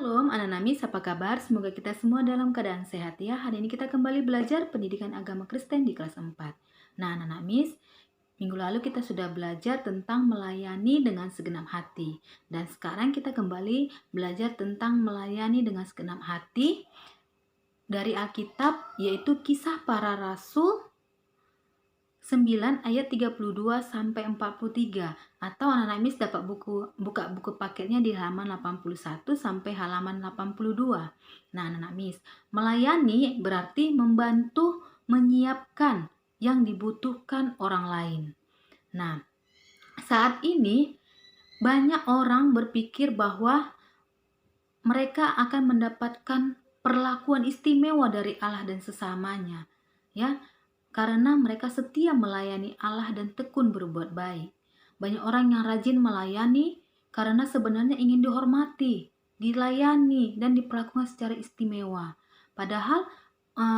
Shalom anak-anak Miss, apa kabar? Semoga kita semua dalam keadaan sehat ya. Hari ini kita kembali belajar pendidikan agama Kristen di kelas 4. Nah anak-anak Miss, minggu lalu kita sudah belajar tentang melayani dengan segenap hati. Dan sekarang kita kembali belajar tentang melayani dengan segenap hati dari Alkitab, yaitu Kisah Para Rasul 9 ayat 32 sampai 43, atau anak-anak Miss dapat buka buku paketnya di halaman 81 sampai halaman 82. Nah, anak-anak Miss, melayani berarti membantu menyiapkan yang dibutuhkan orang lain. Nah, saat ini banyak orang berpikir bahwa mereka akan mendapatkan perlakuan istimewa dari Allah dan sesamanya, ya. Karena mereka setia melayani Allah dan tekun berbuat baik. Banyak orang yang rajin melayani karena sebenarnya ingin dihormati, dilayani, dan diperlakukan secara istimewa. Padahal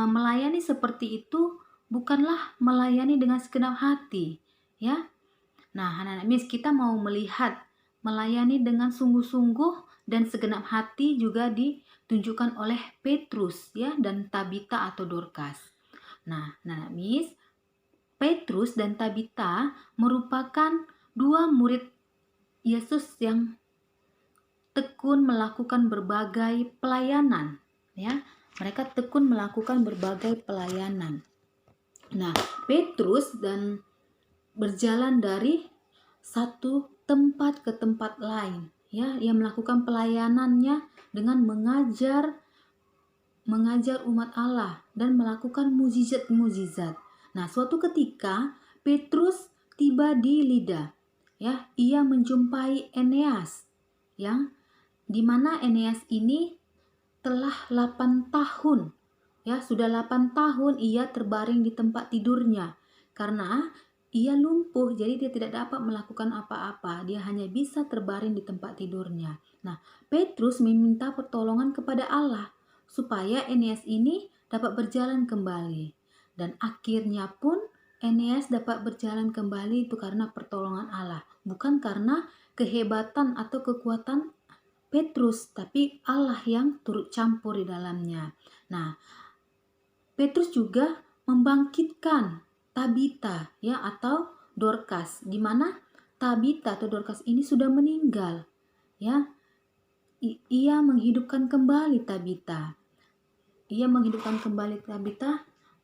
melayani seperti itu bukanlah melayani dengan segenap hati, ya. Nah, anak-anak Miss, kita mau melihat melayani dengan sungguh-sungguh dan segenap hati juga ditunjukkan oleh Petrus, ya, dan Tabita atau Dorcas. Nah, Miss, Petrus dan Tabita merupakan dua murid Yesus yang tekun melakukan berbagai pelayanan, ya. Mereka tekun melakukan berbagai pelayanan. Nah, Petrus dan berjalan dari satu tempat ke tempat lain, ya. Ia melakukan pelayanannya dengan mengajar umat Allah dan melakukan mukjizat-mukjizat. Nah, suatu ketika Petrus tiba di Lida, ya. Ia menjumpai Eneas, ya. Di mana Eneas ini telah 8 tahun, ya, sudah 8 tahun ia terbaring di tempat tidurnya karena ia lumpuh, jadi dia tidak dapat melakukan apa-apa. Dia hanya bisa terbaring di tempat tidurnya. Nah, Petrus meminta pertolongan kepada Allah supaya Eneas ini dapat berjalan kembali. Dan akhirnya pun Eneas dapat berjalan kembali itu karena pertolongan Allah, bukan karena kehebatan atau kekuatan Petrus, tapi Allah yang turut campur di dalamnya. Nah, Petrus juga membangkitkan Tabita, ya, atau Dorcas, di mana Tabita atau Dorcas ini sudah meninggal, ya. Ia menghidupkan kembali Tabita.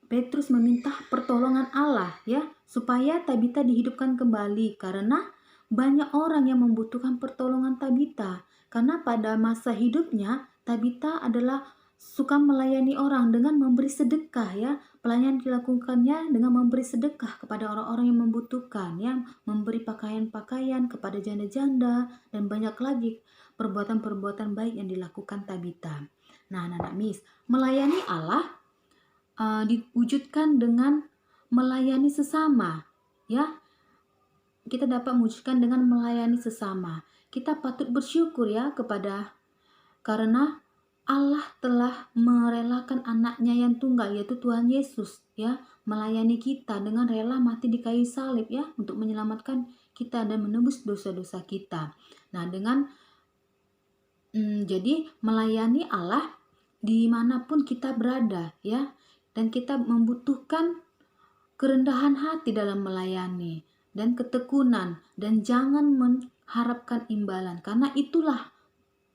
Petrus meminta pertolongan Allah, ya, supaya Tabita dihidupkan kembali karena banyak orang yang membutuhkan pertolongan Tabita. Karena pada masa hidupnya Tabita adalah suka melayani orang dengan memberi sedekah, ya. Pelayanan dilakukannya dengan memberi sedekah kepada orang-orang yang membutuhkan, ya, memberi pakaian-pakaian kepada janda-janda dan banyak lagi perbuatan-perbuatan baik yang dilakukan Tabita. Nah, anak-anak Miss, melayani Allah diwujudkan dengan melayani sesama, ya. Kita dapat mewujudkan dengan melayani sesama. Kita patut bersyukur, ya, karena Allah telah merelakan anaknya yang tunggal, yaitu Tuhan Yesus, ya, melayani kita dengan rela mati di kayu salib, ya, untuk menyelamatkan kita dan menebus dosa-dosa kita. Nah, jadi melayani Allah dimanapun kita berada, ya, dan kita membutuhkan kerendahan hati dalam melayani dan ketekunan, dan jangan mengharapkan imbalan, karena itulah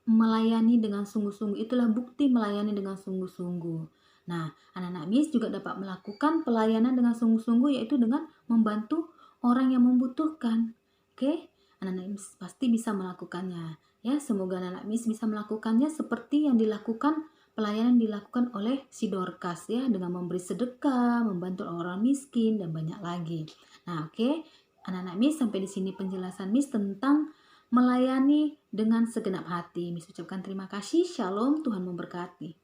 melayani dengan sungguh-sungguh, itulah bukti melayani dengan sungguh-sungguh. Nah, anak-anak Miss juga dapat melakukan pelayanan dengan sungguh-sungguh, yaitu dengan membantu orang yang membutuhkan. Oke, anak-anak Miss pasti bisa melakukannya, ya. Semoga anak-anak Miss bisa melakukannya seperti yang pelayanan dilakukan oleh si Dorcas, ya, dengan memberi sedekah, membantu orang miskin, dan banyak lagi. Nah, oke, anak-anak Miss, sampai di sini penjelasan Miss tentang melayani dengan segenap hati. Miss ucapkan terima kasih. Shalom, Tuhan memberkati.